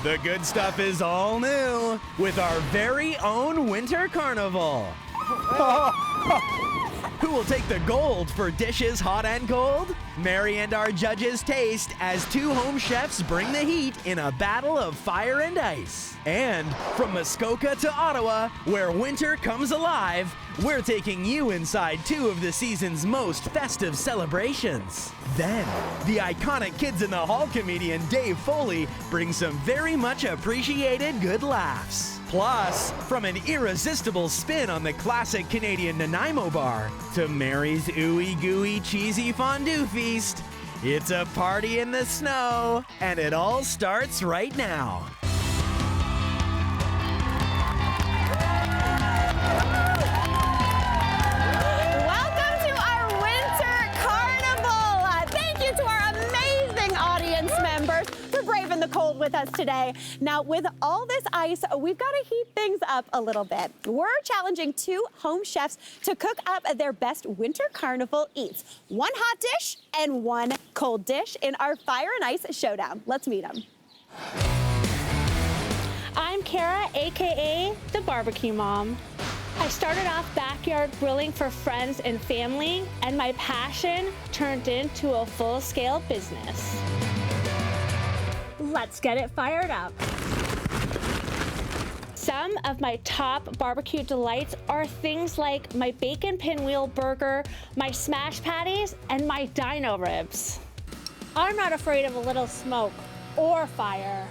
The good stuff is all new with our very own Winter Carnival. Who will take the gold for dishes hot and cold? Mary and our judges taste as two home chefs bring the heat in a battle of fire and ice. And from Muskoka to Ottawa, where winter comes alive, we're taking you inside two of the season's most festive celebrations. Then, the iconic Kids in the Hall comedian Dave Foley brings some very much appreciated good laughs. Plus, from an irresistible spin on the classic Canadian Nanaimo bar to Mary's ooey gooey cheesy fondue feast, it's a party in the snow, and it all starts right now. Welcome to our Winter Carnival. Thank you to our amazing audience members for braving the cold with us today. Now, with all this ice, we've got to heat things up a little bit. We're challenging two home chefs to cook up their best Winter Carnival eats. One hot dish and one cold dish in our Fire and Ice Showdown. Let's meet them. I'm Kara, AKA the Barbecue Mom. I started off backyard grilling for friends and family, and my passion turned into a full-scale business. Let's get it fired up. Some of my top barbecue delights are things like my bacon pinwheel burger, my smash patties, and my dino ribs. I'm not afraid of a little smoke or fire.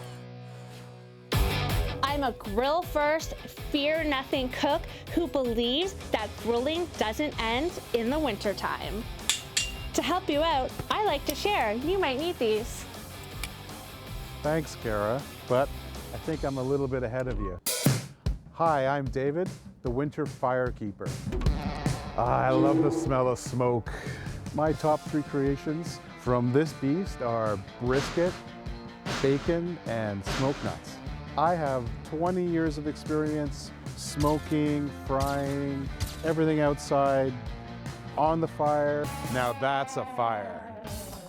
I'm a grill-first, fear-nothing cook who believes that grilling doesn't end in the wintertime. To help you out, I like to share. You might need these. Thanks, Kara, but I think I'm a little bit ahead of you. Hi, I'm David, the Winter Firekeeper. I love the smell of smoke. My top three creations from this beast are brisket, bacon, and smoked nuts. I have 20 years of experience smoking, frying, everything outside, on the fire. Now that's a fire.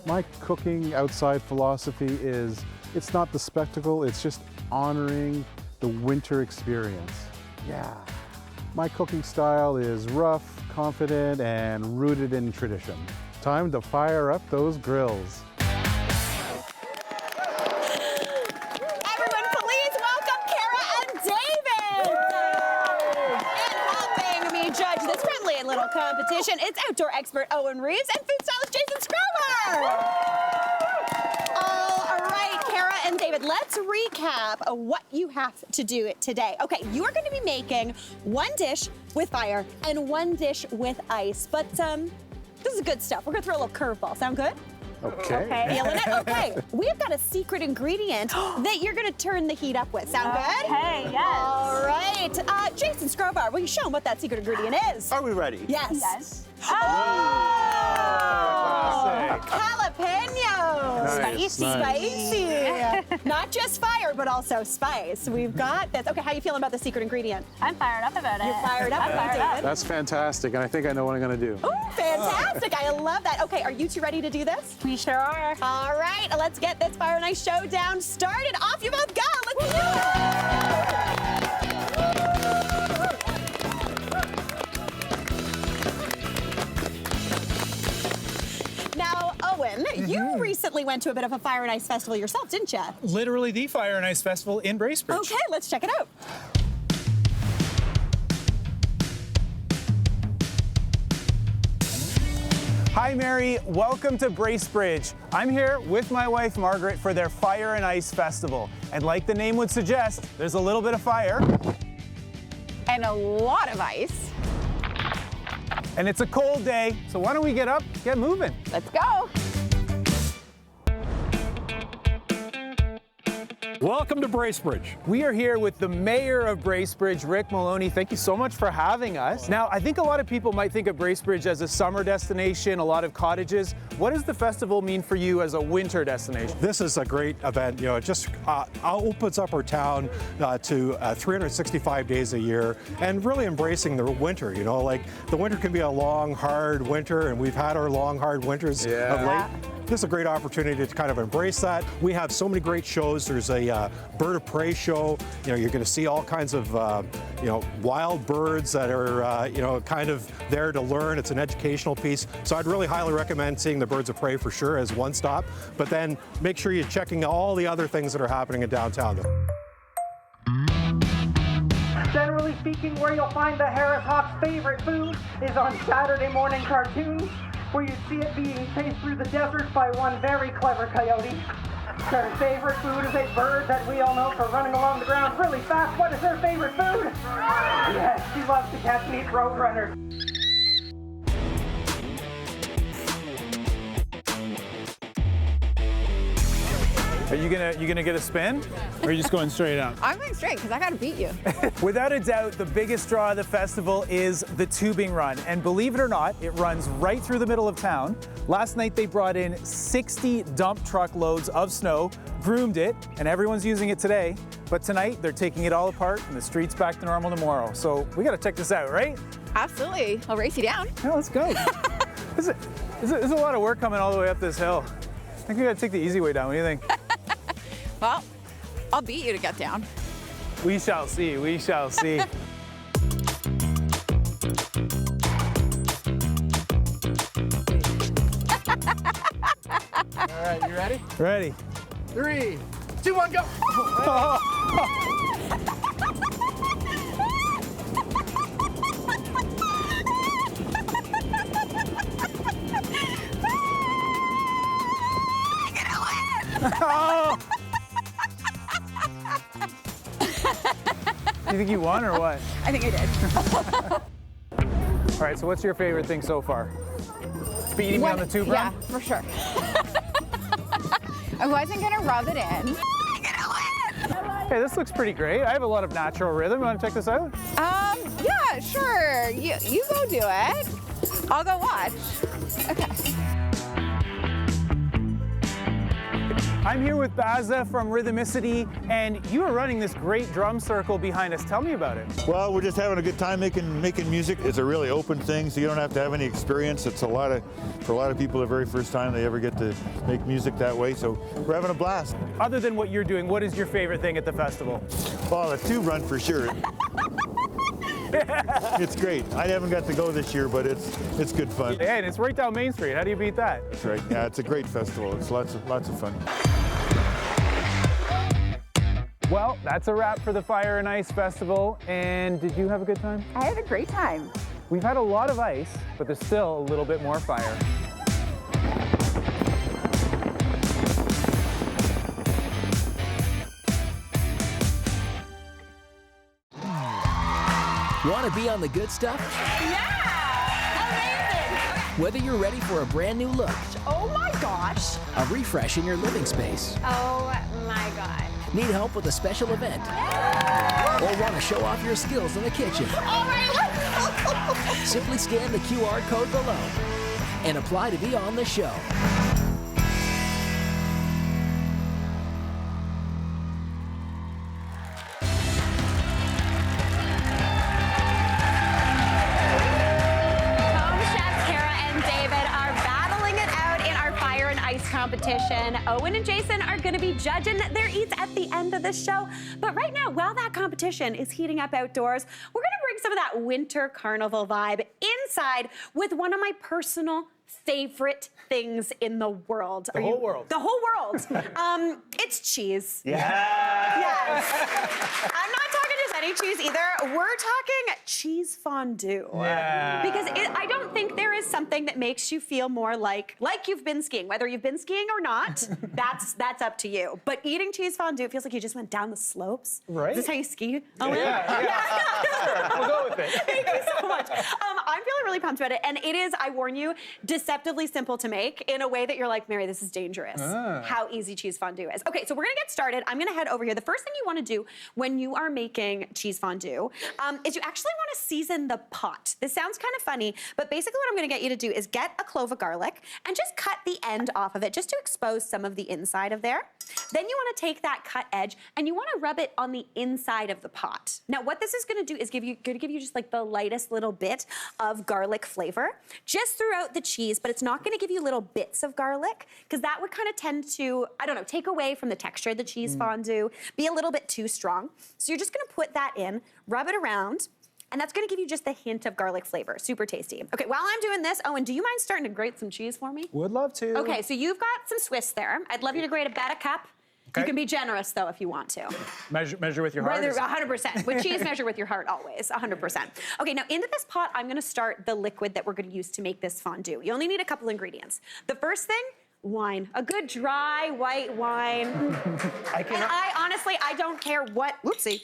My cooking outside philosophy is, it's not the spectacle, it's just honoring the winter experience. Yeah. My cooking style is rough, confident, and rooted in tradition. Time to fire up those grills. Little competition. It's outdoor expert Owen Reeves and food stylist Jason Scrover. All right, Kara and David, let's recap what you have to do today. Okay, you are going to be making one dish with fire and one dish with ice, but this is good stuff. We're going to throw a little curveball. Sound good? Okay. Feeling it? Okay. We've got a secret ingredient that you're going to turn the heat up with. Sound good? Okay, yes. All right. Jason Scrobar, will you show them what that secret ingredient is? Are we ready? Yes. Yes. Jalapenos. Nice, Spicy. Not just fire, but also spice. We've got this. Okay, how you feeling about the secret ingredient? I'm fired up about it. You're fired up about it, David? That's fantastic, and I think I know what I'm gonna do. Ooh, fantastic. I love that. Okay, are you two ready to do this? We sure are. All right, let's get this Fire and Ice Showdown started. Off you both go. Let's do it. Now, Owen, you recently went to a bit of a Fire and Ice festival yourself, didn't you? Literally the Fire and Ice Festival in Bracebridge. Okay, let's check it out. Hi, Mary. Welcome to Bracebridge. I'm here with my wife, Margaret, for their Fire and Ice Festival. And like the name would suggest, there's a little bit of fire. And a lot of ice. And it's a cold day, so why don't we get up, get moving? Let's go. Welcome to Bracebridge. We are here with the mayor of Bracebridge, Rick Maloney. Thank you so much for having us. Now, I think a lot of people might think of Bracebridge as a summer destination, a lot of cottages. What does the festival mean for you as a winter destination? This is a great event. You know, it just opens up our town to 365 days a year and really embracing the winter. You know, like the winter can be a long, hard winter, and we've had our long, hard winters of late. this is a great opportunity to kind of embrace that. We have so many great shows. There's a bird of prey show. You know, you're going to see all kinds of wild birds that are kind of there to learn. It's an educational piece. So I'd really highly recommend seeing the birds of prey for sure as one stop. But then make sure you're checking all the other things that are happening in downtown. Generally speaking, where you'll find the Harris Hawk's favorite food is on Saturday morning cartoons, where you see it being chased through the desert by one very clever coyote. Her favorite food is a bird that we all know for running along the ground really fast. What is her favorite food? Yes, she loves to catch meat roadrunners. Are you gonna get a spin, or are you just going straight up? I'm going straight because I got to beat you. Without a doubt, the biggest draw of the festival is the tubing run. And believe it or not, it runs right through the middle of town. Last night they brought in 60 dump truck loads of snow, groomed it, and everyone's using it today. But tonight they're taking it all apart and the street's back to normal tomorrow. So we gotta check this out, right? Absolutely. I'll race you down. Yeah, let's go. There's a lot of work coming all the way up this hill. I think we gotta take the easy way down. What do you think? Well, I'll beat you to get down. We shall see, we shall see. All right, you ready? Ready. 3, 2, 1, go! Oh! Do you think you won or what? I think I did. All right, so what's your favorite thing so far? Beating me on the tube Yeah, run? for sure. I wasn't going to rub it in. Hey, this looks pretty great. I have a lot of natural rhythm. You want to check this out? Yeah, sure. You go do it. I'll go watch. Okay. I'm here with Baza from Rhythmicity, and you are running this great drum circle behind us. Tell me about it. Well, we're just having a good time making music. It's a really open thing, so you don't have to have any experience. It's for a lot of people, the very first time they ever get to make music that way. So we're having a blast. Other than what you're doing, what is your favorite thing at the festival? Well, the tube run for sure. It's great. I haven't got to go this year, but it's good fun. Yeah, and it's right down Main Street. How do you beat that? That's right. Yeah, it's a great festival. It's lots of fun. Well, that's a wrap for the Fire and Ice Festival. And did you have a good time? I had a great time. We've had a lot of ice, but there's still a little bit more fire. Want to be on the good stuff? Yeah! Amazing! Whether you're ready for a brand new look, Oh my gosh! a refresh in your living space, Oh my god. need help with a special event, or want to show off your skills in the kitchen, simply scan the QR code below and apply to be on the show. Home chefs Kara and David are battling it out in our Fire and Ice competition. Owen and Jason are going to be judging their eats at the end of the show. But right now, while that competition is heating up outdoors, we're going to bring some of that winter carnival vibe inside with one of my personal favorite things in the world. The whole world. The whole world. It's cheese. Yeah. Yes. I'm not talking just any cheese either. We're talking cheese fondue. Yeah. Because I don't think there is something that makes you feel more like you've been skiing. Whether you've been skiing or not, that's up to you. But eating cheese fondue, it feels like you just went down the slopes. Right. Is this how you ski? Oh, Yeah. We'll go with it. Thank you so much. I'm feeling really pumped about it. And it is, I warn you, deceptively simple to make in a way that you're like, Mary, this is dangerous. How easy cheese fondue is. Okay, so we're gonna get started. I'm gonna head over here. The first thing you wanna do when you are making cheese fondue is you actually want to season the pot. This sounds kind of funny, but basically what I'm going to get you to do is get a clove of garlic and just cut the end off of it just to expose some of the inside of there. Then you want to take that cut edge and you want to rub it on the inside of the pot. Now what this is going to do is give you just like the lightest little bit of garlic flavor just throughout the cheese, but it's not going to give you little bits of garlic because that would kind of tend to, I don't know, take away from the texture of the cheese fondue, be a little bit too strong. So you're just going to put that in, rub it around, and that's gonna give you just a hint of garlic flavor. Super tasty. Okay, while I'm doing this, Owen, do you mind starting to grate some cheese for me? Would love to. Okay, so you've got some Swiss there. I'd love you to grate about a cup. Okay. You can be generous though if you want to. Measure with your heart. 100%. With cheese, measure with your heart always, 100%. Okay, now into this pot, I'm gonna start the liquid that we're gonna use to make this fondue. You only need a couple ingredients. The first thing, wine. A good dry white wine. I honestly, I don't care what, whoopsie.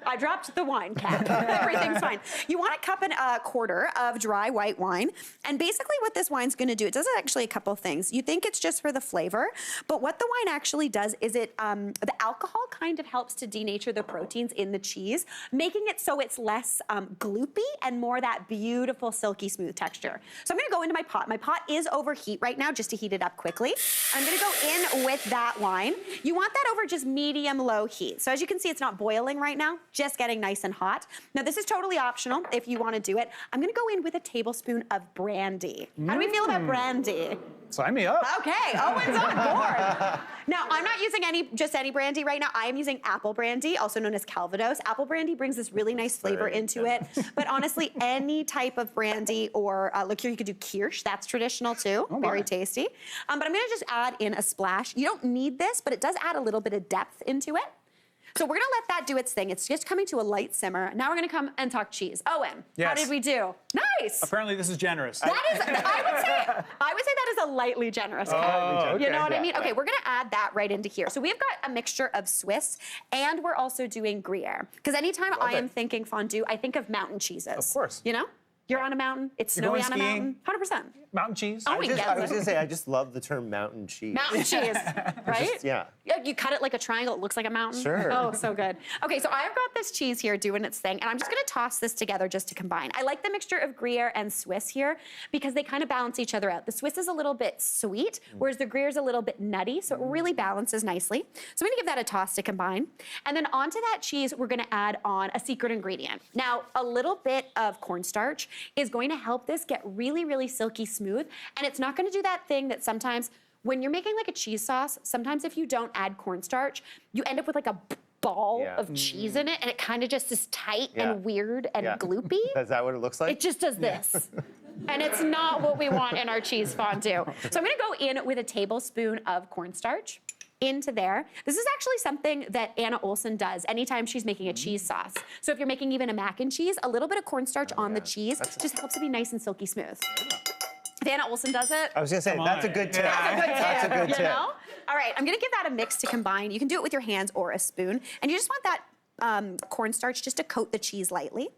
I dropped the wine cap. Everything's fine. You want a cup and a quarter of dry white wine. And basically what this wine's gonna do, it does actually a couple things. You think it's just for the flavor, but what the wine actually does is it, the alcohol kind of helps to denature the proteins in the cheese, making it so it's less gloopy and more that beautiful, silky, smooth texture. So I'm gonna go into my pot. My pot is over heat right now just to heat it up quickly. I'm gonna go in with that wine. You want that over just medium-low heat. So as you can see, it's not boiling right now, just getting nice and hot. Now this is totally optional if you want to do it. I'm gonna go in with a tablespoon of brandy. How do we feel about brandy? Sign me up. Okay, Owen's on board. Now, I'm not using just any brandy right now. I am using apple brandy, also known as Calvados. Apple brandy brings this really nice flavor into it. But honestly, any type of brandy or liqueur, you could do kirsch. That's traditional too. Very tasty. But I'm gonna just add in a splash. You don't need this, but it does add a little bit of depth into it. So we're gonna let that do its thing. It's just coming to a light simmer. Now we're gonna come and talk cheese. Owen, how did we do? Nice. Apparently this is generous. That is, I would say that is a lightly generous cup. Okay. You know what I mean? Okay, we're gonna add that right into here. So we've got a mixture of Swiss and we're also doing Gruyere. Because anytime I am thinking fondue, I think of mountain cheeses. Of course. You know? You're on a mountain, it's snowy on a mountain. 100%. Mountain cheese. I was gonna say, I just love the term mountain cheese. Mountain cheese, right? Yeah. You cut it like a triangle, it looks like a mountain. Sure. Oh, so good. Okay, so I've got this cheese here doing its thing, and I'm just gonna toss this together just to combine. I like the mixture of Gruyere and Swiss here because they kind of balance each other out. The Swiss is a little bit sweet, whereas the Gruyere is a little bit nutty, so it really balances nicely. So I'm gonna give that a toss to combine. And then onto that cheese, we're gonna add on a secret ingredient. Now, a little bit of cornstarch is going to help this get really, really silky smooth, and it's not gonna do that thing that sometimes when you're making like a cheese sauce, sometimes if you don't add cornstarch, you end up with like a ball of cheese in it, and it kind of just is tight and weird and gloopy. Is that what it looks like? It just does this. And it's not what we want in our cheese fondue. So I'm gonna go in with a tablespoon of cornstarch into there. This is actually something that Anna Olson does anytime she's making a cheese sauce. So if you're making even a mac and cheese, a little bit of cornstarch on the cheese just helps it be nice and silky smooth. If Anna Olson does it. I was gonna say, that's a good tip. That's a good tip. That's a good tip. You know? All right, I'm gonna give that a mix to combine. You can do it with your hands or a spoon. And you just want that cornstarch just to coat the cheese lightly.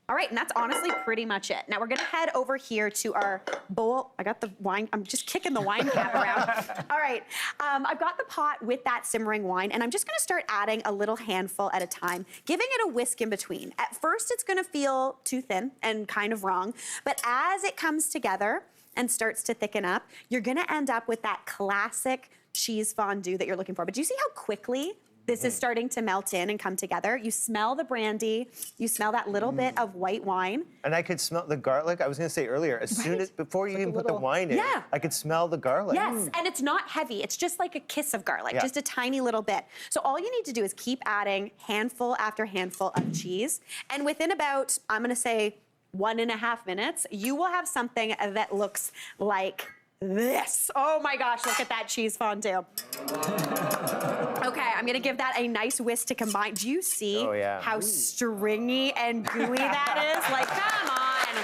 All right, and that's honestly pretty much it. Now we're gonna head over here to our bowl. I got the wine, I'm just kicking the wine cap around. All right, I've got the pot with that simmering wine, and I'm just gonna start adding a little handful at a time, giving it a whisk in between. At first, it's gonna feel too thin and kind of wrong, but as it comes together and starts to thicken up, you're gonna end up with that classic cheese fondue that you're looking for. But do you see how quickly this is starting to melt in and come together? You smell the brandy, you smell that little bit of white wine. And I could smell the garlic. I was gonna say earlier, as soon as, before you even put the wine in, I could smell the garlic. Yes, and it's not heavy. It's just like a kiss of garlic, just a tiny little bit. So all you need to do is keep adding handful after handful of cheese. And within about, I'm gonna say 1.5 minutes, you will have something that looks like this. Oh my gosh, look at that cheese fondue. Okay, I'm gonna give that a nice whisk to combine. Do you see how stringy and gooey that is? Like, come on.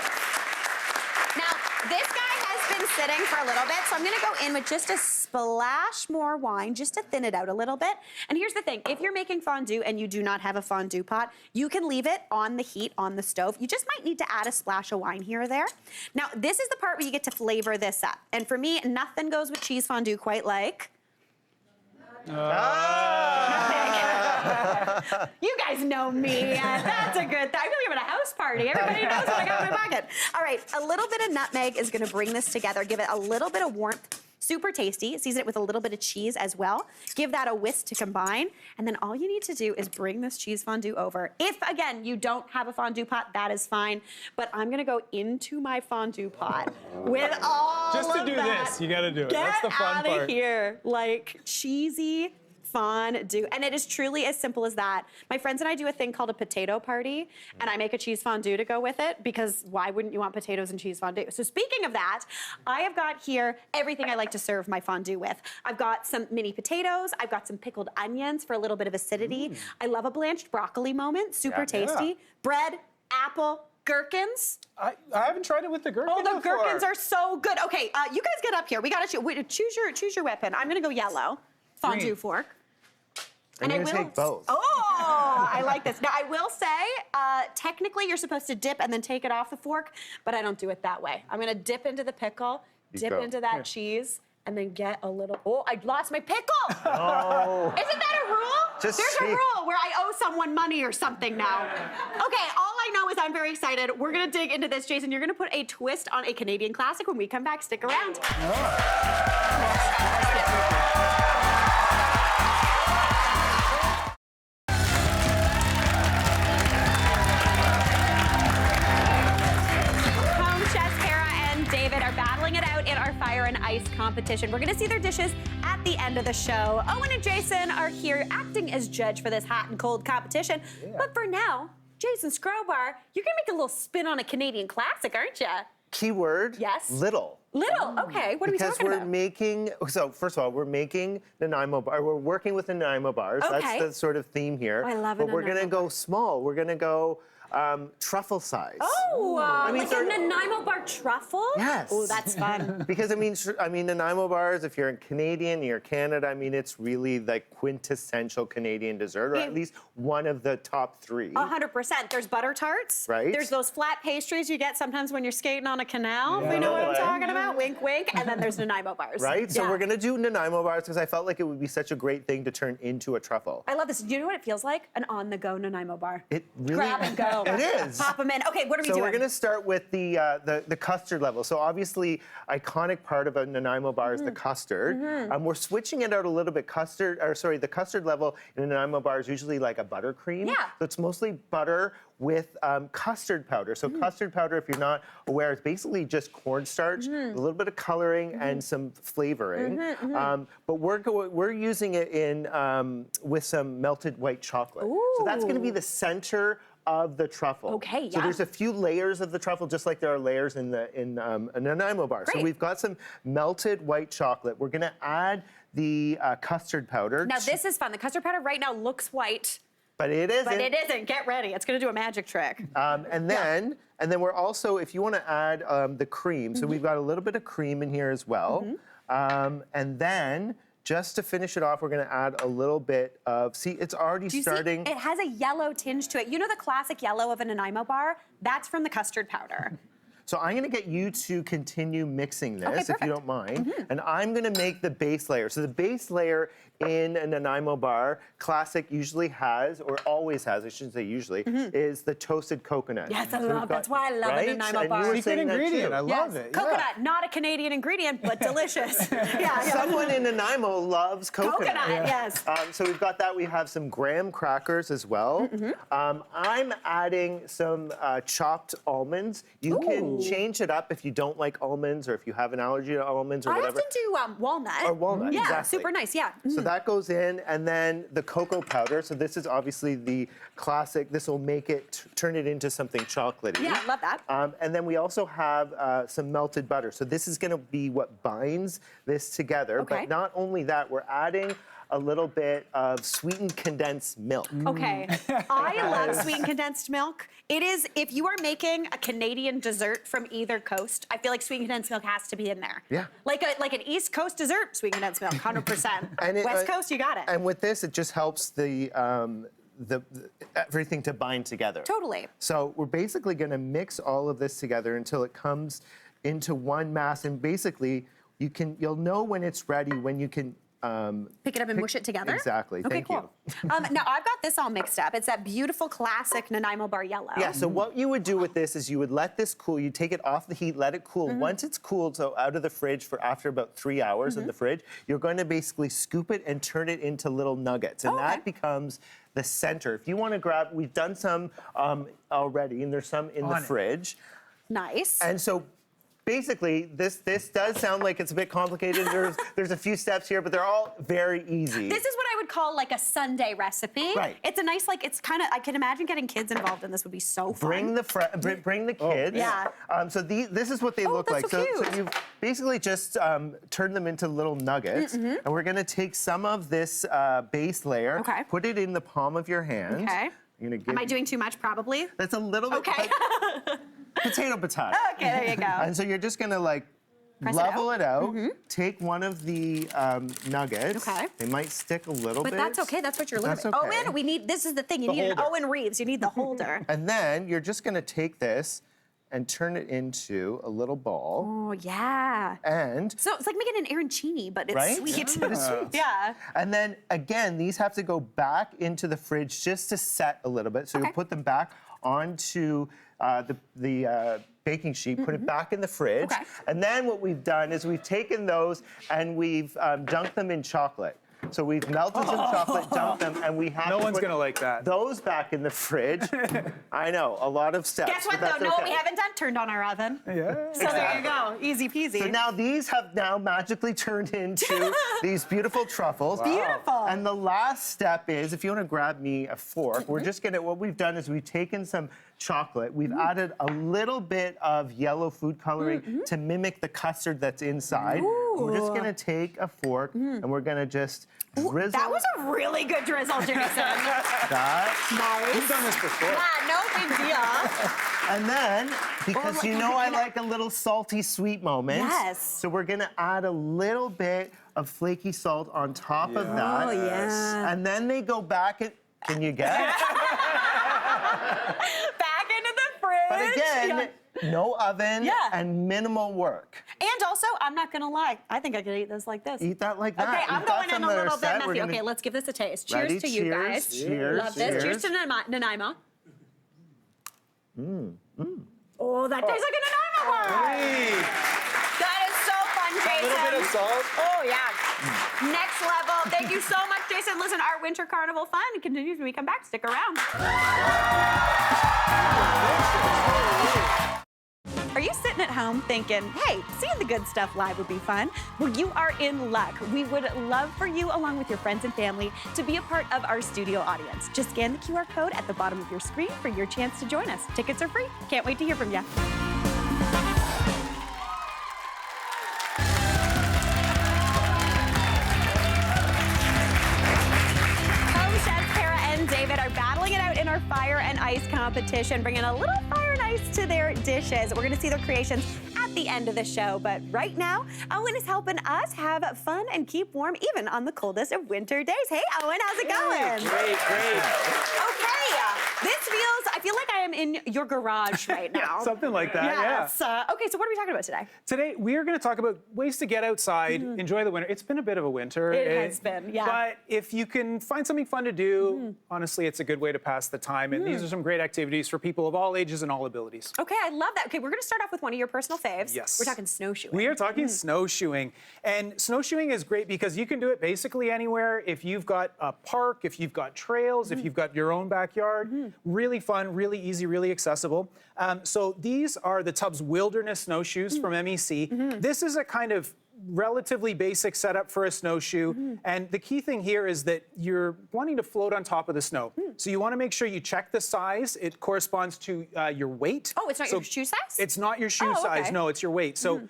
Now, this guy has been sitting for a little bit, so I'm gonna go in with just a splash more wine, just to thin it out a little bit. And here's the thing, if you're making fondue and you do not have a fondue pot, you can leave it on the heat on the stove. You just might need to add a splash of wine here or there. Now, this is the part where you get to flavor this up. And for me, nothing goes with cheese fondue quite like... You guys know me. That's a good thing. I feel like I'm at a house party. Everybody knows what I got in my pocket. All right, a little bit of nutmeg is gonna bring this together, give it a little bit of warmth. Super tasty. Season it with a little bit of cheese as well. Give that a whisk to combine. And then all you need to do is bring this cheese fondue over. If, again, you don't have a fondue pot, that is fine. But I'm going to go into my fondue pot with all Just to of do that. this, you got to do it. Get That's the fun out part. of here. Like cheesy fondue. And it is truly as simple as that. My friends and I do a thing called a potato party, and I make a cheese fondue to go with it, because why wouldn't you want potatoes and cheese fondue? So speaking of that, I have got here everything I like to serve my fondue with. I've got some mini potatoes. I've got some pickled onions for a little bit of acidity. I love a blanched broccoli moment, super tasty. Yeah. Bread, apple, gherkins. I haven't tried it with the gherkins. Oh, the before. gherkins are so good. Okay, you guys get up here. We gotta choose your weapon. I'm gonna go yellow. Fondue Green. fork. I'm And gonna take both. Oh, I like this. Now, I will say, technically, you're supposed to dip and then take it off the fork, but I don't do it that way. I'm gonna dip into the pickle, dip go. into that cheese, and then get a little. Oh, I lost my pickle. Oh. Isn't that a rule? Just There's a see. rule where I owe someone money or something now. Okay, all I know is I'm very excited. We're gonna dig into this, Jason. You're gonna put a twist on a Canadian classic when we come back. Stick around. Home chefs Kara and David are battling it out in our Fire and Ice competition. We're gonna see their dishes at the end of the show. Owen and Jason are here acting as judge for this hot and cold competition. But for now, Jason Scrobar, you're gonna make a little spin on a Canadian classic, aren't you? Keyword. Yes. Little. Little, okay. What are we Because talking we're about? making, so first of all, we're making Nanaimo bar. We're working with the Nanaimo bars. Okay. That's the sort of theme here. Oh, I love a But we're gonna Nanaimo go small. We're gonna go truffle size. Oh, I mean, like they're- a Nanaimo bar truffle? Yes. Oh, that's fun. Because I mean, Nanaimo bars, if you're in Canadian, you're Canada, I mean, it's really like quintessential Canadian dessert, or at least one of the top three. 100%. There's butter tarts. Right. There's those flat pastries you get sometimes when you're skating on a canal. You know what I'm talking about? Wink, wink. And then there's Nanaimo bars. Right? So Yeah. we're gonna do Nanaimo bars because I felt like it would be such a great thing to turn into a truffle. I love this. Do you know what it feels like? An on-the-go Nanaimo bar. It really Grab and go. It is. Pop them in. Okay, what are we So doing? we're gonna start with the custard level. So obviously, iconic part of a Nanaimo bar is the custard. We're switching it out a little bit. The custard level in a Nanaimo bar is usually like a buttercream. Yeah. So it's mostly butter with custard powder. So custard powder, if you're not aware, is basically just cornstarch, a little bit of coloring, and some flavoring. But we're using it in with some melted white chocolate. So that's gonna be the center of the truffle. Okay, So yeah. there's a few layers of the truffle, just like there are layers in a Nanaimo bar. So Great. we've got some melted white chocolate. We're gonna add the custard powder. Now, this is fun. The custard powder right now looks white, But it isn't. but it isn't. Get ready. It's going to do a magic trick. And then we're also, if you want to add the cream, so we've got a little bit of cream in here as well. And then, just to finish it off, we're going to add a little bit of, see, it's already Do you starting. see? It has a yellow tinge to it. You know the classic yellow of a Nanaimo bar? That's from the custard powder. So I'm gonna get you to continue mixing this, if perfect. you don't mind. And I'm gonna make the base layer. So the base layer in a Nanaimo bar, classic usually has, or always has, I shouldn't say usually, is the toasted coconut. Yes, I So we've love, got- that's why I love right? a Nanaimo And bar. you were Secret saying that ingredient. too. I love it. Yeah. Coconut, not a Canadian ingredient, but delicious. yeah. Someone in Nanaimo loves coconut. Yes. So we've got that. We have some graham crackers as well. I'm adding some chopped almonds. You can change it up if you don't like almonds or if you have an allergy to almonds or I whatever. often do walnut. Or walnut, Yeah, exactly. super nice, yeah. So that goes in, and then the cocoa powder. So this is obviously the classic. This will make it, turn it into something chocolatey. Yeah, love that. And then we also have some melted butter. So this is gonna be what binds this together. Okay. But not only that, we're adding a little bit of sweetened condensed milk. Okay, I love sweetened condensed milk. It is, if you are making a Canadian dessert from either coast, I feel like sweetened condensed milk has to be in there. Yeah. Like an East Coast dessert, sweetened condensed milk, 100%. West Coast, you got it. And with this, it just helps the everything to bind together. Totally. So we're basically gonna mix all of this together until it comes into one mass, and basically you'll know when it's ready when you can Pick it up and mush it together? Exactly. Okay, Thank cool. you. Now, I've got this all mixed up. It's that beautiful classic Nanaimo bar yellow. Yeah, so what you would do with this is you would let this cool. You take it off the heat, let it cool. Once it's cooled, so out of the fridge for after about 3 hours in the fridge, you're going to basically scoop it and turn it into little nuggets. And that becomes the center. If you want to grab, we've done some already, and there's some in the fridge. Nice. And so basically, this does sound like it's a bit complicated. There's a few steps here, but they're all very easy. This is what I would call like a Sunday recipe. Right. It's a nice, like, it's kind of, I can imagine getting kids involved in this would be so fun. Bring the kids. Yeah. So this is what they look like. So you basically just turn them into little nuggets, and we're gonna take some of this base layer, put it in the palm of your hand. Okay. Am I doing too much? Probably. That's a little bit. Okay. Potato. Okay, there you go. And so you're just gonna like level it out. Take one of the nuggets. Okay. They might stick a little bit. But that's okay. That's what you're looking That's for. okay. Oh, and this is the thing. You need an Owen Reeves. You need the holder. And then you're just gonna take this and turn it into a little ball. Oh, yeah. And so it's like making an arancini, but it's sweet. But it's sweet. Yeah. And then again, these have to go back into the fridge just to set a little bit. So you put them back onto the baking sheet, put it back in the fridge. And then what we've done is we've taken those and we've dunked them in chocolate. So we've melted some chocolate, dumped them, and we have No to one's put gonna like that. those back in the fridge. I know, a lot of steps. Guess what, but that's though? No, okay. we haven't done turned on our oven. Yeah. So there you go. Easy peasy. So now these have now magically turned into these beautiful truffles. Wow. Beautiful. And the last step is, if you want to grab me a fork, we're just gonna, what we've done is we've taken some chocolate, we've added a little bit of yellow food coloring to mimic the custard that's inside. We're just gonna take a fork and we're gonna just drizzle. That was a really good drizzle, Jason. Nice. We've done this before. Yeah, no big deal. And then, because you know I like a little salty sweet moment. Yes. So we're gonna add a little bit of flaky salt on top of that. Oh, yeah. And then they go back and, can you guess? Back into the fridge. But again, no oven and minimal work. And also, I'm not gonna lie, I think I could eat this like this. Eat that like that. Okay, I'm We've got going in some a that are little bit set. We're messy. gonna- Okay, let's give this a taste. Cheers Ready? to you Cheers. guys. Cheers. Love this. Cheers to Nanaimo. Oh, that tastes like a Nanaimo bar. Hey. That is so fun, Jason. A little bit of salt. Oh, yeah. Next level. Thank you so much, Jason. Listen, our Winter Carnival fun continues when we come back. Stick around. Are you sitting at home thinking, hey, seeing the good stuff live would be fun? Well, you are in luck. We would love for you, along with your friends and family, to be a part of our studio audience. Just scan the QR code at the bottom of your screen for your chance to join us. Tickets are free. Can't wait to hear from you. Co-chefs Kara and David are battling it out in our Fire and Ice competition, bringing a little fire and ice to their dishes. We're going to see their creations at the end of the show, but right now, Owen is helping us have fun and keep warm even on the coldest of winter days. Hey, Owen, how's it going? Great. Okay, this feels, I feel like I am in your garage right now. Something like that, Yes. Okay, so what are we talking about today? Today, we are going to talk about ways to get outside, enjoy the winter. It's been a bit of a winter. It has been, yeah. But if you can find something fun to do, honestly, it's a good way to pass the time. And these are some great activities for people of all ages and all abilities. Okay, I love that. Okay, we're going to start off with one of your personal faves. Yes. We're talking snowshoeing. We are talking snowshoeing. And snowshoeing is great because you can do it basically anywhere. If you've got a park, if you've got trails, if you've got your own backyard, really fun, really easy, really accessible. So these are the Tubbs Wilderness snowshoes from MEC. This is a kind of relatively basic setup for a snowshoe. And the key thing here is that you're wanting to float on top of the snow. So you want to make sure you check the size. It corresponds to your weight. Oh, it's not your shoe size? It's not your shoe Oh, size. okay. No, it's your weight. So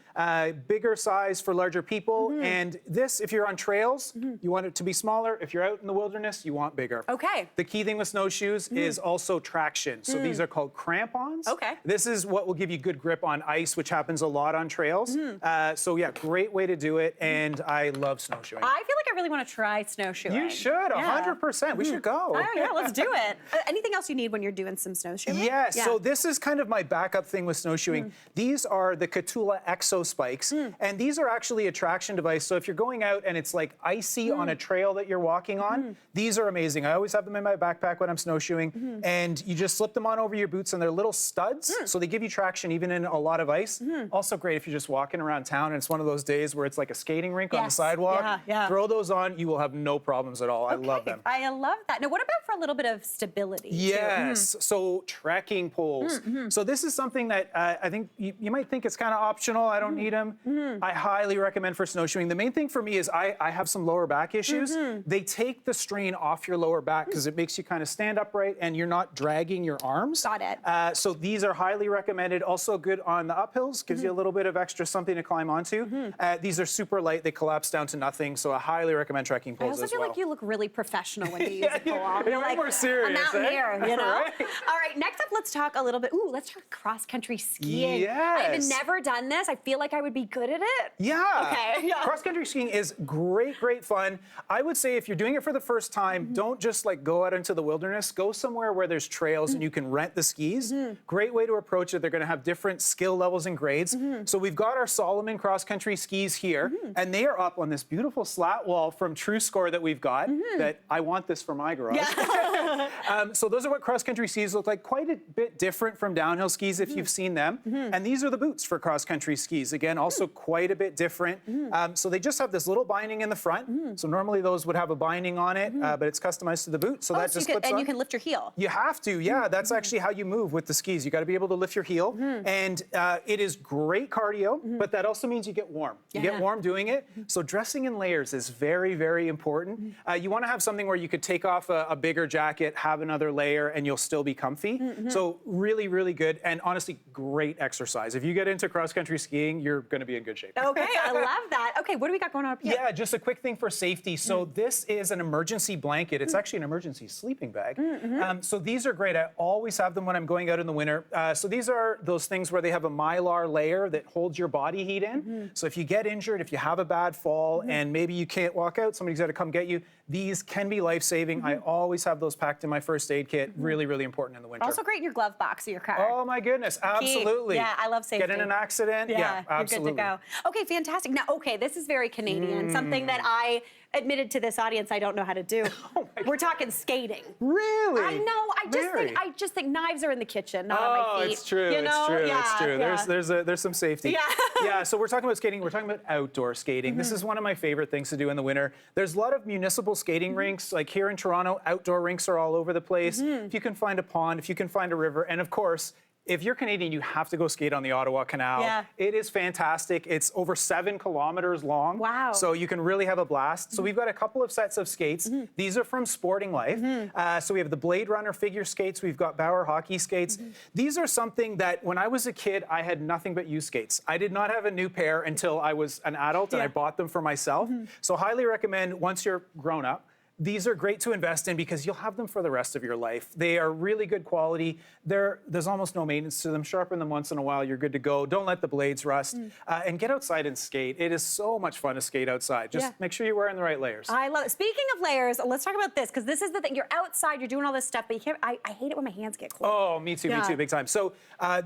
bigger size for larger people. And this, if you're on trails, you want it to be smaller. If you're out in the wilderness, you want bigger. Okay. The key thing with snowshoes is also traction. So these are called crampons. Okay. This is what will give you good grip on ice, which happens a lot on trails. So yeah, great way way to do it, and I love snowshoeing. I feel like I really want to try snowshoeing. You should, 100%. We should go. Oh, yeah, let's do it. Anything else you need when you're doing some snowshoeing? Yeah, so this is kind of my backup thing with snowshoeing. These are the Catula Exo Spikes, and these are actually a traction device. So if you're going out and it's like icy on a trail that you're walking on, these are amazing. I always have them in my backpack when I'm snowshoeing, and you just slip them on over your boots, and they're little studs, so they give you traction even in a lot of ice. Also great if you're just walking around town and it's one of those days where it's like a skating rink on the sidewalk. Throw those on, you will have no problems at all. I love them. I love that. Now, what about for a little bit of stability? Yes, so trekking poles. So this is something that I think you might think it's kind of optional. I don't need them. I highly recommend for snowshoeing. The main thing for me is I have some lower back issues. They take the strain off your lower back because it makes you kind of stand upright and you're not dragging your arms. Got it. So these are highly recommended. Also good on the uphills, gives you a little bit of extra something to climb onto. These are super light. They collapse down to nothing. So I highly recommend trekking poles as well. I also feel like you look really professional when you use a pole. You're like more serious, a mountaineer, you know? Right. All right, next up, let's talk a little bit. Let's talk cross-country skiing. Yes. I've never done this. I feel like I would be good at it. Yeah. Okay. Yeah. Cross-country skiing is great fun. I would say if you're doing it for the first time, don't just like go out into the wilderness. Go somewhere where there's trails and you can rent the skis. Great way to approach it. They're going to have different skill levels and grades. So we've got our Solomon cross-country skis here, and they are up on this beautiful slat wall from True Score that we've got. That I want this for my garage. So those are what cross-country skis look like. Quite a bit different from downhill skis if you've seen them. And these are the boots for cross-country skis. Again, also quite a bit different. So they just have this little binding in the front. So normally those would have a binding on it, but it's customized to the boot. So that just clips on. And you can lift your heel. You have to, yeah. That's actually how you move with the skis. You got to be able to lift your heel. And it is great cardio, but that also means you get warm. You get warm doing it. So dressing in layers is very important. You want to have something where you could take off a bigger jacket, have another layer, and you'll still be comfy. So really good, and honestly, great exercise. If you get into cross-country skiing, you're going to be in good shape. Okay, I love that. Okay, what do we got going on up here? Yeah, just a quick thing for safety. So this is an emergency blanket. It's actually an emergency sleeping bag. So these are great. I always have them when I'm going out in the winter. So these are those things where they have a mylar layer that holds your body heat in. So if you get injured, if you have a bad fall, and maybe you can't walk out, somebody's got to come get you, these can be life-saving. I always have those packed in my first aid kit. Really important in the winter. Also great in your glove box of your car. Oh my goodness, absolutely. Yeah, I love safety. Get in an accident, yeah, absolutely. You're good to go. Okay, fantastic. Now, this is very Canadian. Something that I admitted to this audience I don't know how to do. We're talking skating. Really? I know. I just think knives are in the kitchen, not on my feet. It's true. You know? It's true. Yeah. There's some safety. Yeah. So we're talking about skating. We're talking about outdoor skating. This is one of my favorite things to do in the winter. There's a lot of municipal skating rinks. Like here in Toronto, outdoor rinks are all over the place. If you can find a pond, if you can find a river, and of course, if you're Canadian, you have to go skate on the Ottawa Canal. Yeah. It is fantastic. It's over 7 kilometers long. Wow. So you can really have a blast. So we've got a couple of sets of skates. These are from Sporting Life. So we have the Blade Runner figure skates. We've got Bauer hockey skates. These are something that when I was a kid, I had nothing but used skates. I did not have a new pair until I was an adult and I bought them for myself. So highly recommend once you're grown up. These are great to invest in because you'll have them for the rest of your life. They are really good quality. There's almost no maintenance to them. Sharpen them once in a while, you're good to go. Don't let the blades rust. And get outside and skate. It is so much fun to skate outside. Just make sure you're wearing the right layers. I love it. Speaking of layers, let's talk about this, because this is the thing. You're outside, you're doing all this stuff, but you can't, I hate it when my hands get cold. Oh, me too, big time. So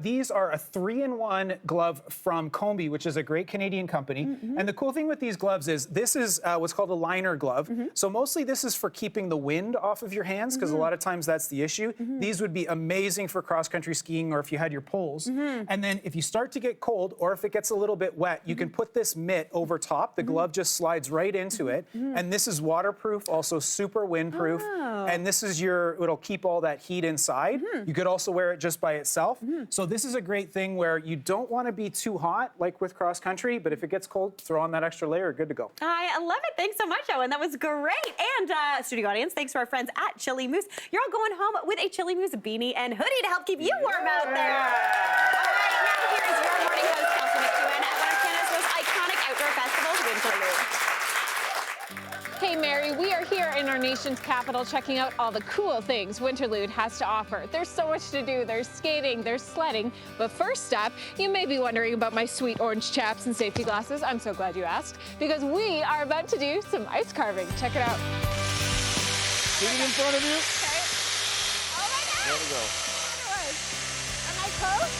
these are a 3-in-1 glove from Combi, which is a great Canadian company. And the cool thing with these gloves is this is what's called a liner glove. So mostly this is for keeping the wind off of your hands, because a lot of times that's the issue. These would be amazing for cross-country skiing or if you had your poles. And then if you start to get cold or if it gets a little bit wet, you can put this mitt over top. The glove just slides right into it. And this is waterproof, also super windproof. And this is it'll keep all that heat inside. You could also wear it just by itself. So this is a great thing where you don't want to be too hot, like with cross-country, but if it gets cold, throw on that extra layer, good to go. I love it. Thanks so much, Owen. That was great. And studio audience, thanks to our friends at Chili Moose. You're all going home with a Chili Moose beanie and hoodie to help keep you warm out there. All right, now here is your morning host, Kelsey McEwen, at one of Canada's most iconic outdoor festivals, Winterlude. Okay, Mary, we are here in our nation's capital checking out all the cool things Winterlude has to offer. There's so much to do. There's skating, there's sledding. But first up, you may be wondering about my sweet orange chaps and safety glasses. I'm so glad you asked, because we are about to do some ice carving. Check it out. Put it in front of you. Okay. Oh my God. There we go. Am I close?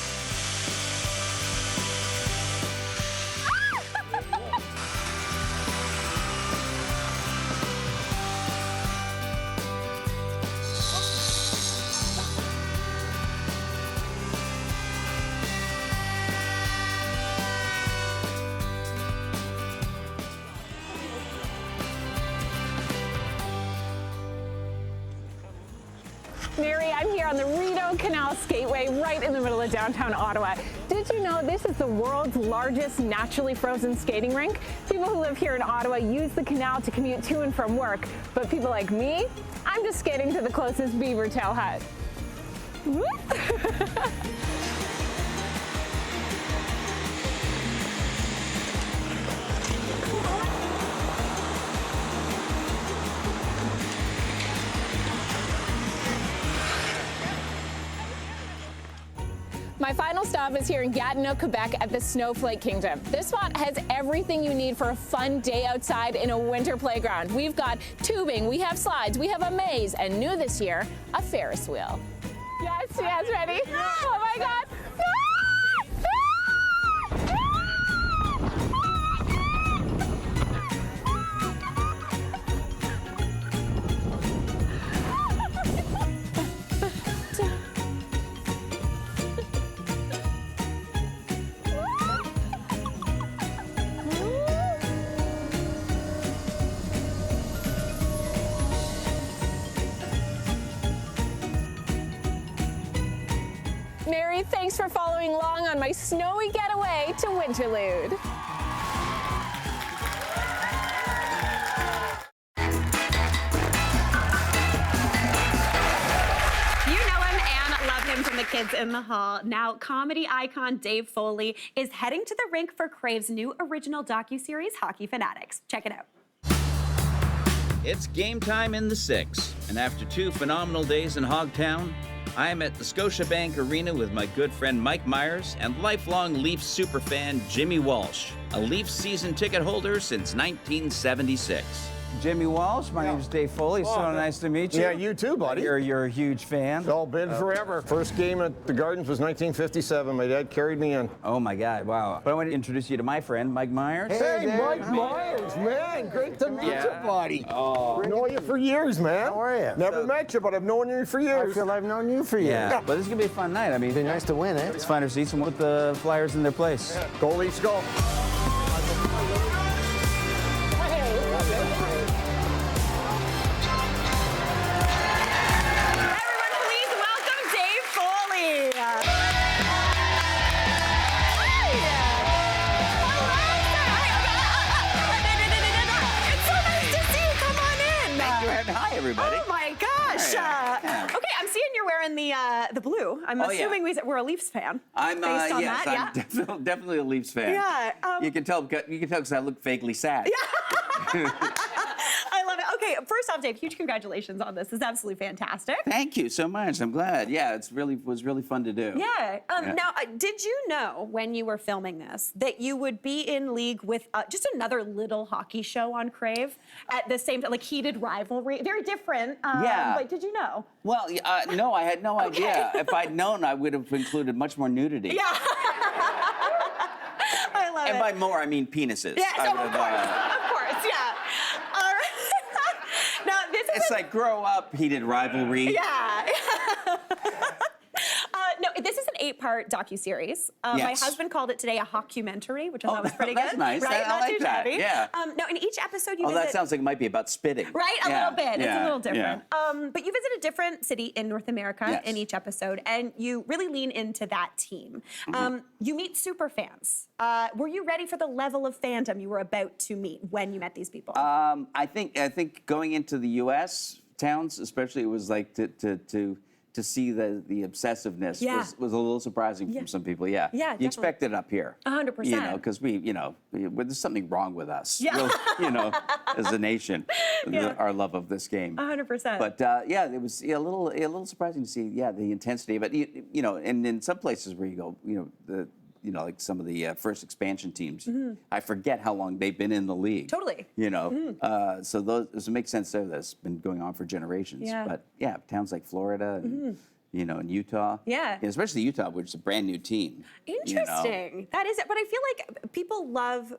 Mary, I'm here on the Rideau Canal Skateway right in the middle of downtown Ottawa. Did you know this is the world's largest naturally frozen skating rink? People who live here in Ottawa use the canal to commute to and from work, but people like me, I'm just skating to the closest beaver tail hut. My final stop is here in Gatineau, Quebec at the Snowflake Kingdom. This spot has everything you need for a fun day outside in a winter playground. We've got tubing, we have slides, we have a maze, and new this year, a Ferris wheel. Yes, yes, ready? Oh my God. Mary, thanks for following along on my snowy getaway to Winterlude. You know him and love him from the Kids in the Hall. Now, comedy icon Dave Foley is heading to the rink for Crave's new original docuseries, Hockey Fanatics. Check it out. It's game time in the 6, and after 2 phenomenal days in Hogtown, I am at the Scotiabank Arena with my good friend Mike Myers and lifelong Leafs superfan Jimmy Walsh, a Leafs season ticket holder since 1976. Jimmy Walsh, my name's Dave Foley. So nice to meet you. Yeah, you too, buddy. You're a huge fan. Oh, been forever. First game at the Gardens was 1957. My dad carried me in. Oh my God, wow. But I want to introduce you to my friend, Mike Myers. Hey, Mike Myers, man. Great to meet you, buddy. Oh. I've known you for years, man. How are you? Never met you, but I've known you for years. I feel I've known you for years. Yeah, but this is going to be a fun night. I mean, it'd be nice to win, eh? Let's find our seats and put the Flyers in their place. Yeah. Go, Leafs, go. Hi, everybody. Oh my gosh! Okay, I'm seeing you're wearing the blue. I'm assuming we're a Leafs fan. I'm based on yes, that. I'm definitely a Leafs fan. Yeah. You can tell because I look vaguely sad. Yeah. I love it. Okay, first off, Dave, huge congratulations on this. This is absolutely fantastic. Thank you so much. I'm glad. Yeah, was really fun to do. Yeah. Now, did you know when you were filming this that you would be in league with just another little hockey show on Crave at the same time, like heated rivalry? Very different. Yeah. But did you know? Well, no, I had no idea. If I'd known, I would have included much more nudity. Yeah. I love it. And by more, I mean penises. Yeah, so of course, yeah. Now, it's like grow up, heated rivalry. Yeah. No, this is an 8-part docuseries. Yes. My husband called it today a hockumentary, which I thought was pretty that's good. Nice. Right? I like that. Shabby. Yeah. No, in each episode you Oh, visit... that sounds like it might be about spitting. Right? A little bit. It's a little different. Yeah. But you visit a different city in North America Yes. in each episode, and you really lean into that team. You meet super fans. Were you ready for the level of fandom you were about to meet when you met these people? I think going into the U.S. towns, especially, it was like to to see the obsessiveness Yeah. was a little surprising from some people. Yeah. Yeah, You definitely. expect it up here. 100%. You know, because there's something wrong with us. Yeah. You know, as a nation, Yeah. our love of this game. 100%. But yeah, it was a little surprising to see the intensity. But you know, and in some places where you go, like some of the first expansion teams, I forget how long they've been in the league. Totally. You know, so it makes sense there. That's been going on for generations. Yeah. But yeah, towns like Florida and and Utah. Yeah. And especially Utah, which is a brand new team. Interesting. That is it. But I feel like people love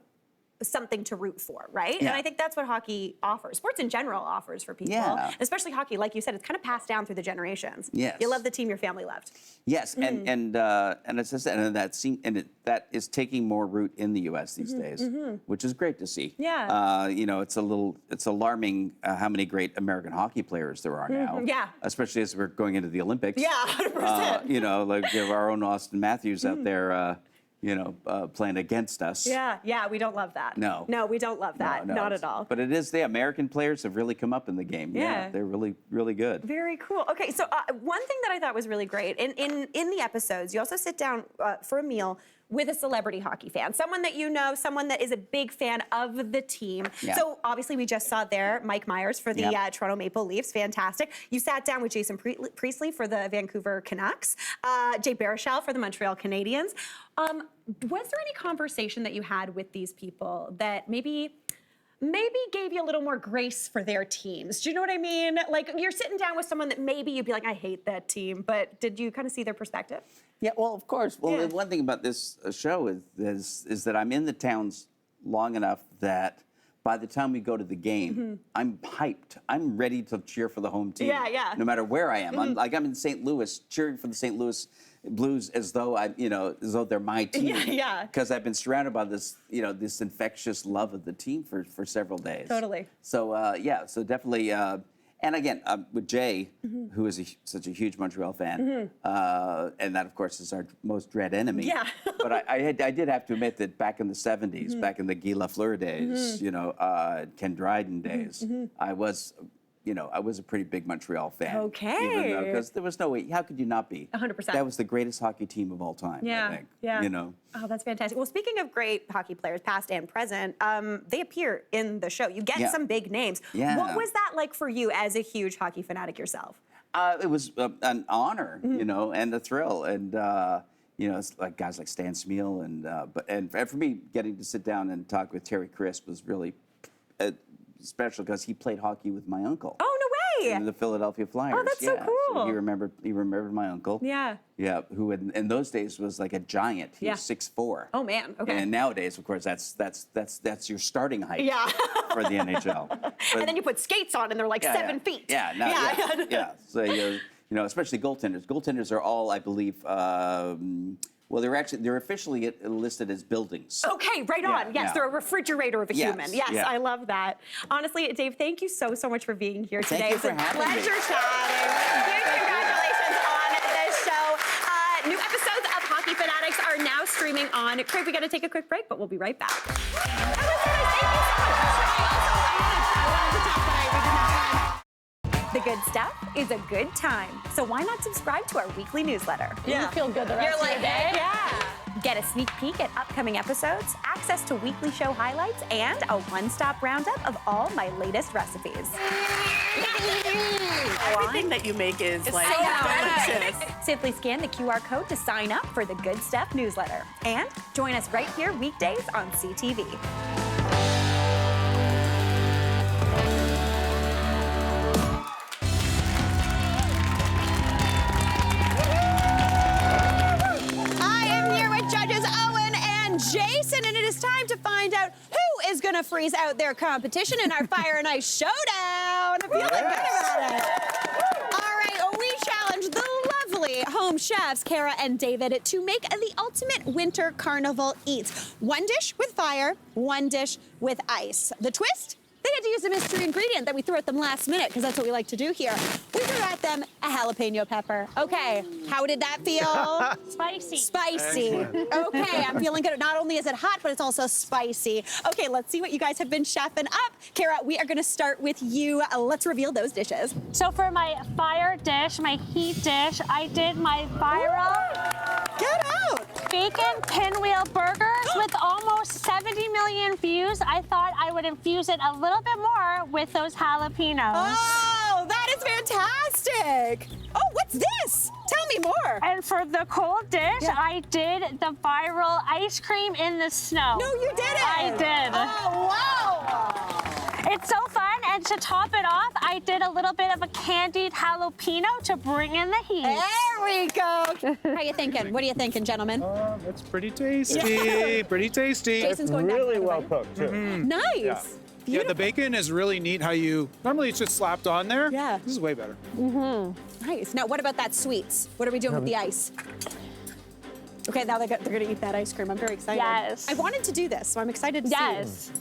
something to root for, right? Yeah. And I think that's what hockey offers. Sports in general offers for people. Yeah. Especially hockey, like you said, it's kind of passed down through the generations. Yes. You love the team your family loved. Yes, and it's just, that is taking more root in the U.S. these days, which is great to see. Yeah. It's alarming how many great American hockey players there are now. Yeah. Especially as we're going into the Olympics. Yeah, 100%. Like you have our own Austin Matthews out there, playing against us. Yeah, we don't love that. No. No, we don't love that. No, Not at all. But it is, the American players have really come up in the game. Yeah. They're really, really good. Very cool. Okay, so one thing that I thought was really great, in the episodes, you also sit down for a meal with a celebrity hockey fan, someone that you know, someone that is a big fan of the team. Yeah. So obviously we just saw there Mike Myers for the Toronto Maple Leafs, fantastic. You sat down with Jason Priestley for the Vancouver Canucks, Jay Baruchel for the Montreal Canadiens. Was there any conversation that you had with these people that maybe gave you a little more grace for their teams? Do you know what I mean? Like, you're sitting down with someone that maybe you'd be like, I hate that team, but did you kind of see their perspective? Yeah, well, of course. Well, one thing about this show is that I'm in the towns long enough that by the time we go to the game, I'm hyped. I'm ready to cheer for the home team. Yeah. No matter where I am. I'm in St. Louis cheering for the St. Louis Blues as though they're my team. Yeah. Because I've been surrounded by this, this infectious love of the team for several days. Totally. So so definitely. And again, with Jay, who is such a huge Montreal fan, and that, of course, is our most dread enemy. Yeah. But I did have to admit that back in the 70s, back in the Guy Lafleur days, Ken Dryden days, I was a pretty big Montreal fan. Okay. Because there was no way. How could you not be? 100%. That was the greatest hockey team of all time, I think. Yeah. Oh, that's fantastic. Well, speaking of great hockey players, past and present, they appear in the show. You get some big names. Yeah. What was that like for you as a huge hockey fanatic yourself? It was an honor, and a thrill, and it's like guys like Stan Smeel, and for me, getting to sit down and talk with Terry Crisp was really special because he played hockey with my uncle. Oh, no way! In the Philadelphia Flyers. Oh, that's so cool. So he remembered my uncle. Yeah. Yeah, who in those days was like a giant. He was 6'4". Oh man. Okay. And nowadays, of course, that's your starting height. Yeah. For the NHL. And then you put skates on, and they're like 7 feet. Yeah. So especially goaltenders. Goaltenders are all, I believe. They're officially listed as buildings. Okay, right on. Yes, they're a refrigerator of a human. Yes, I love that. Honestly, Dave, thank you so much for being here today. Thank you for having me. It's a pleasure chatting. Huge congratulations on this show. New episodes of Hockey Fanatics are now streaming on Crave. We got to take a quick break, but we'll be right back. That was nice. Thank you so much for sharing. I wanted to talk, but we didn't have time. The good stuff is a good time. So why not subscribe to our weekly newsletter? You feel good the rest of the day. Yeah. Get a sneak peek at upcoming episodes, access to weekly show highlights, and a one-stop roundup of all my latest recipes. Everything that you make is like delicious. Simply scan the QR code to sign up for the Good Stuff newsletter. And join us right here weekdays on CTV. Jason, and it is time to find out who is going to freeze out their competition in our Fire and Ice Showdown. I'm feeling good about it. All right, we challenge the lovely home chefs, Kara and David, to make the ultimate winter carnival eats. One dish with fire, one dish with ice. The twist? They get to used a mystery ingredient that we threw at them last minute, because that's what we like to do here. We threw at them a jalapeno pepper. Okay, how did that feel? Spicy. Spicy. Okay, I'm feeling good. Not only is it hot, but it's also spicy. Okay, let's see what you guys have been chefing up. Kara, we are gonna start with you. Let's reveal those dishes. So for my fire dish, my heat dish, I did my viral Get out! bacon pinwheel burgers with almost 70 million views. I thought I would infuse it a little bit more with those jalapenos. Oh, that is fantastic. Oh, what's this? Tell me more. And for the cold dish, I did the viral ice cream in the snow. No, you didn't. I did. Oh, wow. It's so fun, and to top it off, I did a little bit of a candied jalapeno to bring in the heat. There we go. How you thinking? What are you thinking, gentlemen? It's pretty tasty. Pretty tasty. Jason's going really back well cooked, too. Nice. Yeah, the bacon is really neat how you, normally it's just slapped on there. Yeah. This is way better. Nice. Now, what about that sweets? What are we doing with the ice? Okay, now they're gonna eat that ice cream. I'm very excited. Yes. I wanted to do this, so I'm excited to see. Yes.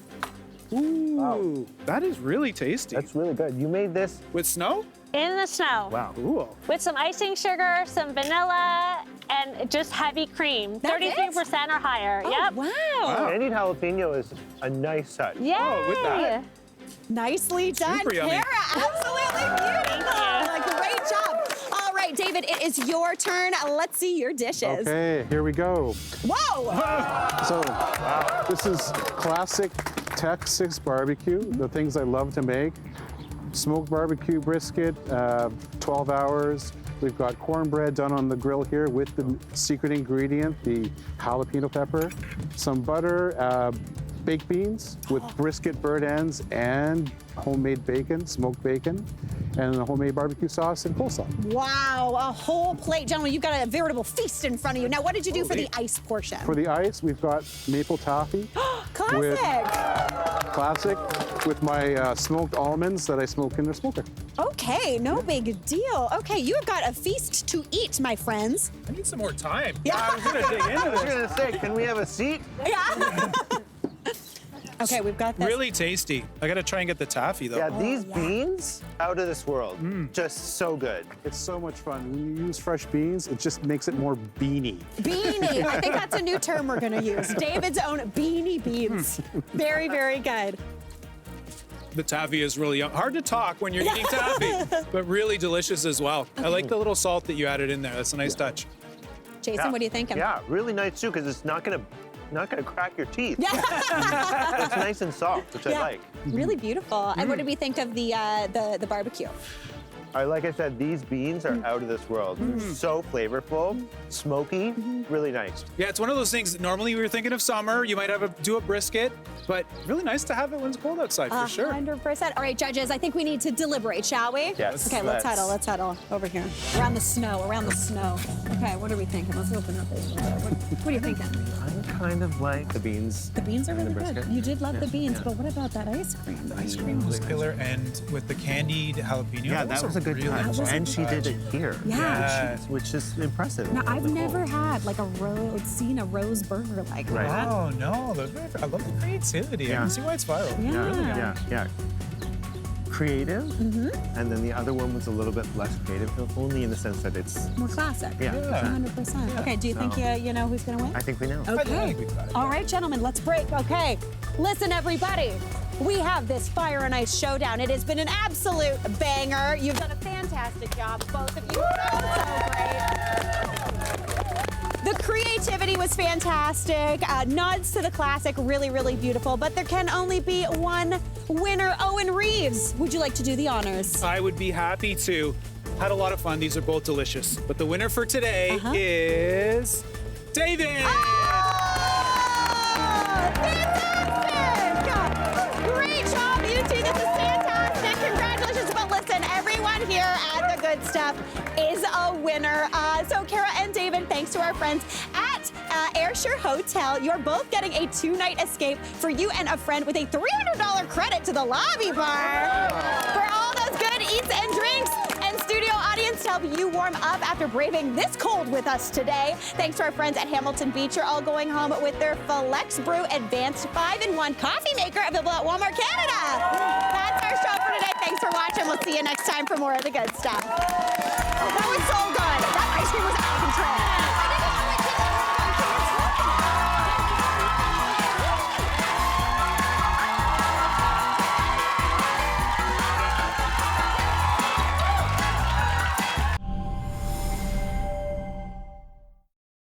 Ooh, that is really tasty. That's really good. You made this with snow? In the snow. Wow. Cool. With some icing sugar, some vanilla, and just heavy cream. 33% or higher. Oh, Yep. wow. Candied jalapeno is a nice touch. Yay. Oh, with that. Nicely done, Super yummy. Kara. Absolutely beautiful. Great job. All right, David, it is your turn. Let's see your dishes. Okay, here we go. Whoa! So, this is classic Texas barbecue, the things I love to make. Smoked barbecue brisket, 12 hours. We've got cornbread done on the grill here with the secret ingredient, the jalapeno pepper. Some butter, baked beans with brisket bird ends and homemade bacon, smoked bacon, and a homemade barbecue sauce and coleslaw. Wow, a whole plate. Gentlemen, you've got a veritable feast in front of you. Now, what did you do for the ice portion? For the ice, we've got maple toffee. Classic with my smoked almonds that I smoke in the smoker. Okay, no big deal. Okay, you have got a feast to eat, my friends. I need some more time. Yeah. I was gonna dig into I was this. gonna say, can we have a seat? Yeah. Okay, we've got this. Really tasty. I gotta try and get the taffy though. Yeah, these beans, out of this world. Just so good. It's so much fun. When you use fresh beans, it just makes it more beany. Beanie. I think that's a new term we're going to use. David's own beanie beans. Very, very good. The taffy is really hard to talk when you're eating taffy, but really delicious as well. I like the little salt that you added in there. That's a nice touch. Jason, what are you thinking? Yeah, really nice too, because it's not gonna crack your teeth. Yeah. It's nice and soft, which I like. Really beautiful. And what did we think of the barbecue? Like I said, these beans are out of this world. So flavorful, smoky, really nice. Yeah, it's one of those things. Normally we were thinking of summer. You might do a brisket, but really nice to have it when it's cold outside for sure. 100%. All right, judges, I think we need to deliberate, shall we? Yes. Okay, let's huddle over here. Around the snow. Okay, what are we thinking? Let's open up this. What are you thinking? I kind of like the beans. The beans are really good. brisket. You did love the beans, but what about that ice cream? The ice cream was killer, and with the candied jalapeno. Yeah, that was a good touch. And she did it here. Yeah. Which is impressive. Now, I've never had like seen a rose burger like that. Oh no, I love the creativity. I can see why it's viral. Yeah. Creative, and then the other one was a little bit less creative, only in the sense that it's more classic. Yeah. 100%. Okay, do you think you know who's gonna win? I think we know. Okay. All right, gentlemen, let's break. Okay, listen, everybody. We have this Fire and Ice Showdown. It has been an absolute banger. You've done a fantastic job, both of you. So great. The creativity was fantastic. Nods to the classic, really, really beautiful. But there can only be one winner. Owen Reeves, would you like to do the honors? I would be happy to. Had a lot of fun. These are both delicious. But the winner for today is David. Great job, you two. This is fantastic. Congratulations. But listen, everyone here at The Good Stuff is a winner. So Kara and David, thanks to our friends at Ayrshire Hotel, you're both getting a 2-night escape for you and a friend with a $300 credit to the lobby bar for all those good eats and drinks. And studio audience, to help you warm up after braving this cold with us today. Thanks to our friends at Hamilton Beach. You're all going home with their Flex Brew Advanced 5-in-1 coffee maker available at Walmart Canada. That's our show for today. Thanks for watching. We'll see you next time for more of the good stuff. Oh, that was so good. That ice cream was out of control.